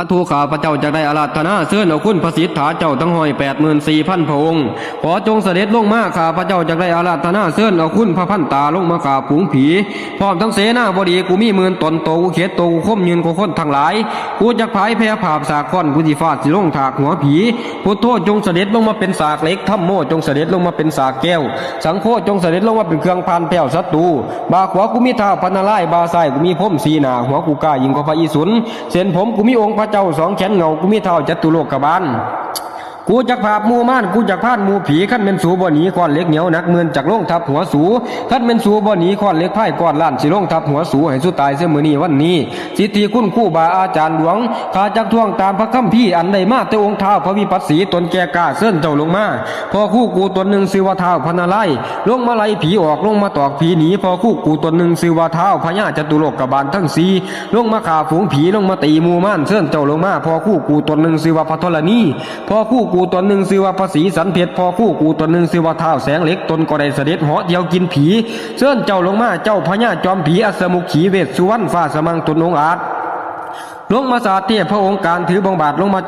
ทูข้าพระเจ้าจะได้อาราธนาเชิญเอาคุณพระสิทธาเจ้าทั้ง184,000 พระองค์ขอจงเสด็จลงมาข้าพระเจ้าจะได้อาราธนาเชิญเอาคุณพระพันตาลงมาข่าฝูงผีพร้อมทั้งเสนาบดีกูมีหมื่นตนโตกูเขตโตกูคมยืนกูคนทั้งหลายกูจักผายแพร่ภาพสากค้อนกูสิฟาดสิลงถากหัวผีพุทโธจงเสด็จลงมาเป็นสากเหล็กธัมโมจงเสด็จลงมาเป็นสากแก้วสังโฆจงเสด็จลงมาเป็นเครื่องพานแผ่วศัตรูบาขวากูมีท้าวพระนารายณ์บาซ้ายกูมีพรหมสีหน้าหัวกูกล้ายิ่งกว่าพระอิศวรเส้นผมกูมีองค์พระเจ้า2 แขนเงากูมีเท้าจตุโลกบาลกูจักภาพมูม่านกูจักพานมูผีขั้นเป็นสูบ่หนีก้อนเล็กเหนียวนักเมือนจากลงทับหัวสูขั้นเป็นสูบ่หนีก้อนเล็กไพ่ก้อนล้านสิลงทับหัวสูให้สุตายเสียมื้อนี้วันนี้สิทธิคุณครูบาอาจารย์หลวงข้าจักท่วงตามพระคัมภีร์อันใดมาแต่องค์ท้าวพระวิปัสสีตนแก่กล้าเส้นเจ้าลงมาพอคู่กูตนหนึ่งชื่อว่าท้าวพระนารายณ์ลงมาไล่ผีออกลงมาตอกผีหนีพอคู่กูตนหนึ่งชื่อว่าท้าวพญาจตุโลกบาลทั้ง4ลงมาฆ่าฝูงผีลงมาตีมูม่านเส้นเจ้าลงมาพอคู่กูตนหนึ่งชื่อว่าพระธรณีพอคู่กูตนหนึ่งชื่อว่าพระศรีสันเพชรพอคู่กูตนหนึ่งชื่อว่าท้าวแสงเหล็กตนก็ได้เสด็จเหาะเดียวกินผีเส้นเจ้าลงมาเจ้าพญาจอมผีอัศมุขีเวสสุวรรณฟ้าสมังตนองอาจลงมาสาเทียพระองค์การถือบงบาทลงมา